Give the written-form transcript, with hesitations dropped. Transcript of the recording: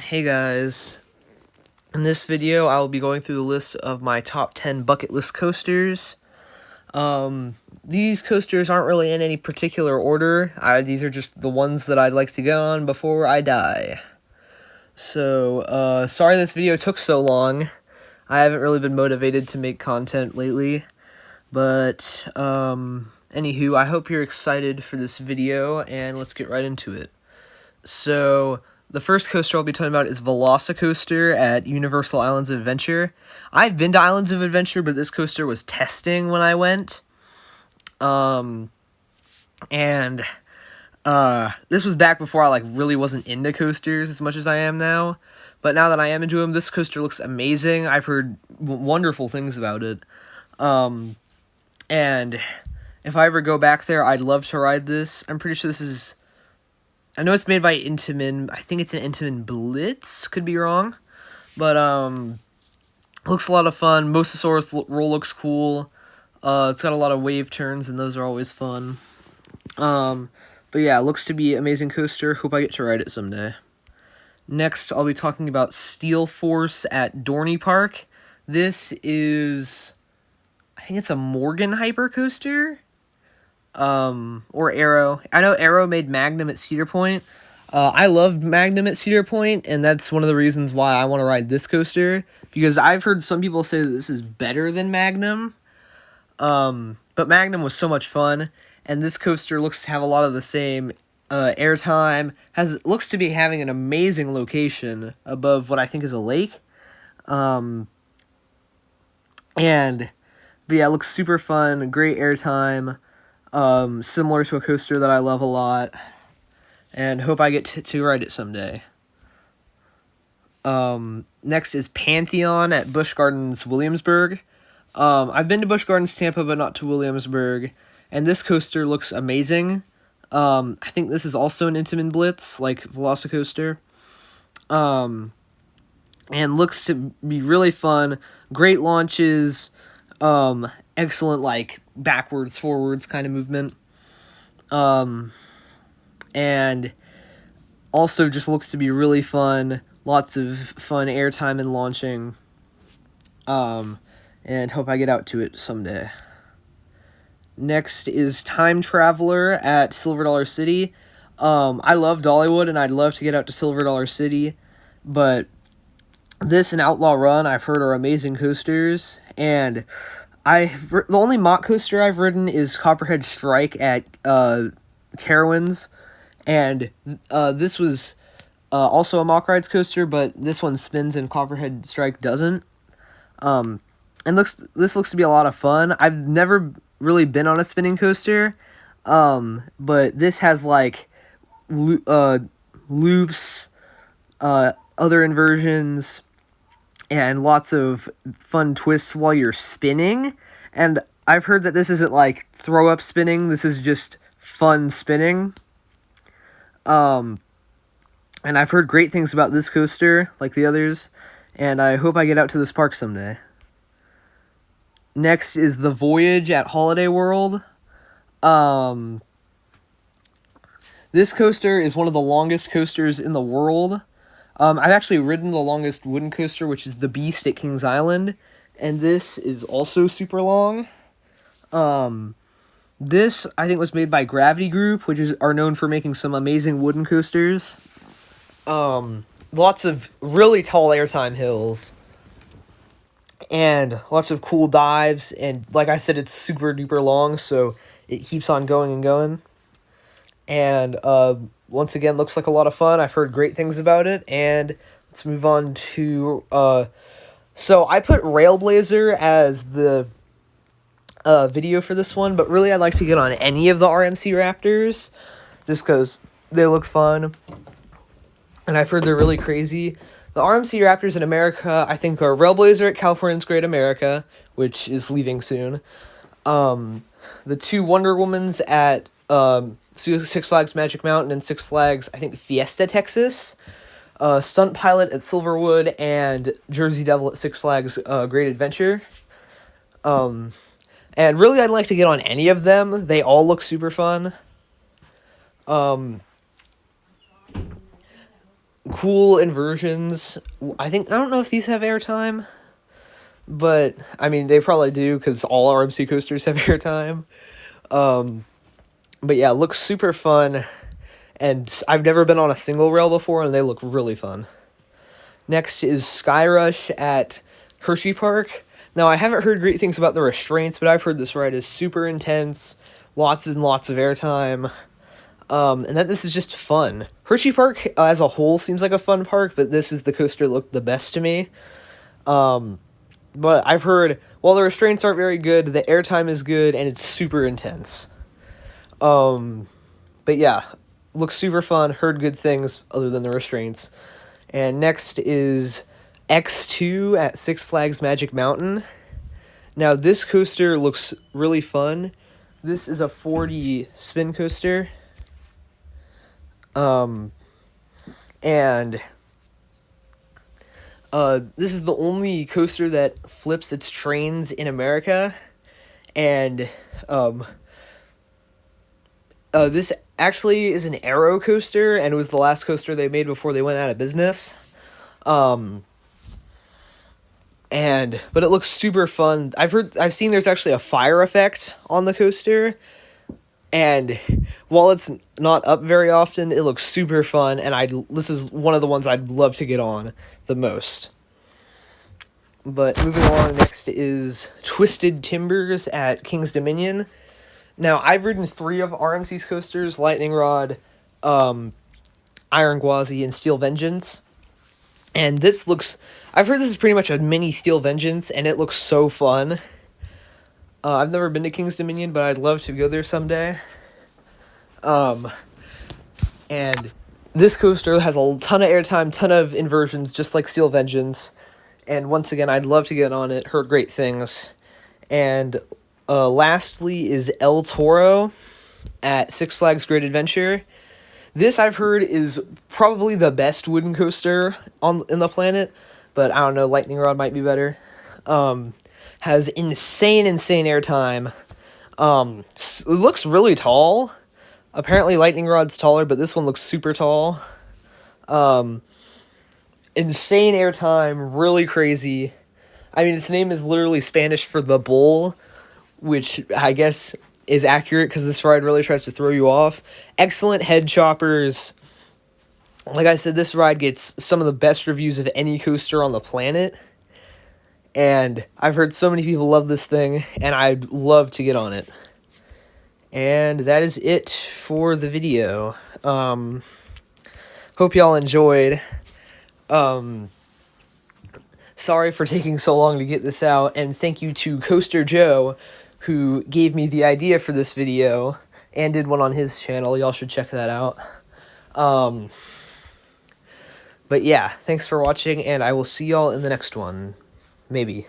Hey guys, in this video I will be going through the list of my top 10 bucket list coasters. These coasters aren't really in any particular order. These are just the ones that I'd like to go on before I die. So, sorry this video took so long. I haven't really been motivated to make content lately. But, anywho, I hope you're excited for this video, and let's get right into it. So, the first coaster I'll be talking about is Veloca coaster at Universal Islands of Adventure. I've been to Islands of Adventure, but this coaster was testing when I went. This was back before I really wasn't into coasters as much as I am now. But now that I am into them, this coaster looks amazing. I've heard wonderful things about it. And if I ever go back there, I'd love to ride this. I'm pretty sure this is... I know it's made by Intamin. I think it's an Intamin Blitz. Could be wrong. But, looks a lot of fun. Mosasaurus roll looks cool. It's got a lot of wave turns, and those are always fun. But yeah, looks to be an amazing coaster. Hope I get to ride it someday. Next, I'll be talking about Steel Force at Dorney Park. This is... I think it's a Morgan Hyper coaster? Or Arrow. I know Arrow made Magnum at Cedar Point. I loved Magnum at Cedar Point, and that's one of the reasons why I want to ride this coaster, because I've heard some people say that this is better than Magnum. But Magnum was so much fun, and this coaster looks to have a lot of the same airtime. Looks to be having an amazing location above what I think is a lake. But yeah, it looks super fun, great airtime. Similar to a coaster that I love a lot, and hope I get to ride it someday. Next is Pantheon at Busch Gardens, Williamsburg. I've been to Busch Gardens, Tampa, but not to Williamsburg, and this coaster looks amazing. I think this is also an Intamin Blitz, like Velocicoaster. And looks to be really fun, great launches, excellent, backwards, forwards kind of movement. And also just looks to be really fun. Lots of fun airtime and launching. And hope I get out to it someday. Next is Time Traveler at Silver Dollar City. I love Dollywood, and I'd love to get out to Silver Dollar City, but this and Outlaw Run I've heard are amazing coasters, and the only mock coaster I've ridden is Copperhead Strike at Carowinds, and this was also a mock rides coaster, but this one spins and Copperhead Strike doesn't. And this looks to be a lot of fun. I've never really been on a spinning coaster, but this has loops, other inversions, and lots of fun twists while you're spinning. And I've heard that this isn't throw up spinning, this is just fun spinning. And I've heard great things about this coaster, like the others, and I hope I get out to this park someday. Next is the Voyage at Holiday World. This coaster is one of the longest coasters in the world. I've actually ridden the longest wooden coaster, which is the Beast at Kings Island, and this is also super long. This, I think, was made by Gravity Group, which are known for making some amazing wooden coasters. Lots of really tall airtime hills, and lots of cool dives, and like I said, it's super duper long, so it keeps on going and going. And once again, looks like a lot of fun. I've heard great things about it, and let's move on to... So I put RailBlazer as the video for this one, but really I'd like to get on any of the RMC Raptors, just because they look fun, and I've heard they're really crazy. The RMC Raptors in America, I think, are RailBlazer at California's Great America, which is leaving soon. The two Wonder Womans at Six Flags Magic Mountain and Six Flags, I think, Fiesta, Texas. Stunt Pilot at Silverwood, and Jersey Devil at Six Flags Great Adventure. And really, I'd like to get on any of them. They all look super fun. cool inversions. I don't know if these have airtime, but I mean they probably do because all RMC coasters have airtime. But yeah, it looks super fun, and I've never been on a single rail before, and they look really fun. Next is Sky Rush at Hershey Park. Now, I haven't heard great things about the restraints, but I've heard this ride is super intense, lots and lots of airtime, and that this is just fun. Hershey Park as a whole seems like a fun park, but this is the coaster that looked the best to me. But I've heard, while the restraints aren't very good, the airtime is good, and it's super intense. But yeah, looks super fun, heard good things other than the restraints. And next is X2 at Six Flags Magic Mountain. Now, this coaster looks really fun. This is a 4D spin coaster. And this is the only coaster that flips its trains in America. And this actually is an aero coaster, and it was the last coaster they made before they went out of business. But it looks super fun. I've seen there's actually a fire effect on the coaster, and while it's not up very often, it looks super fun, and this is one of the ones I'd love to get on the most. But moving along, next is Twisted Timbers at King's Dominion. Now, I've ridden 3 of RMC's coasters: Lightning Rod, Iron Gwazi, and Steel Vengeance. And I've heard this is pretty much a mini Steel Vengeance, and it looks so fun. I've never been to King's Dominion, but I'd love to go there someday. And this coaster has a ton of airtime, ton of inversions, just like Steel Vengeance. And once again, I'd love to get on it, heard great things. And lastly is El Toro at Six Flags Great Adventure. This, I've heard, is probably the best wooden coaster in the planet, but I don't know, Lightning Rod might be better. Has insane airtime. It looks really tall. Apparently Lightning Rod's taller, but this one looks super tall. Insane airtime, really crazy. I mean, its name is literally Spanish for the bull, which I guess is accurate because this ride really tries to throw you off. Excellent head choppers. Like I said, this ride gets some of the best reviews of any coaster on the planet. And I've heard so many people love this thing, and I'd love to get on it. And that is it for the video. Hope y'all enjoyed. Sorry for taking so long to get this out, and thank you to Coaster Joe, who gave me the idea for this video, and did one on his channel. Y'all should check that out. But yeah, thanks for watching, and I will see y'all in the next one. Maybe.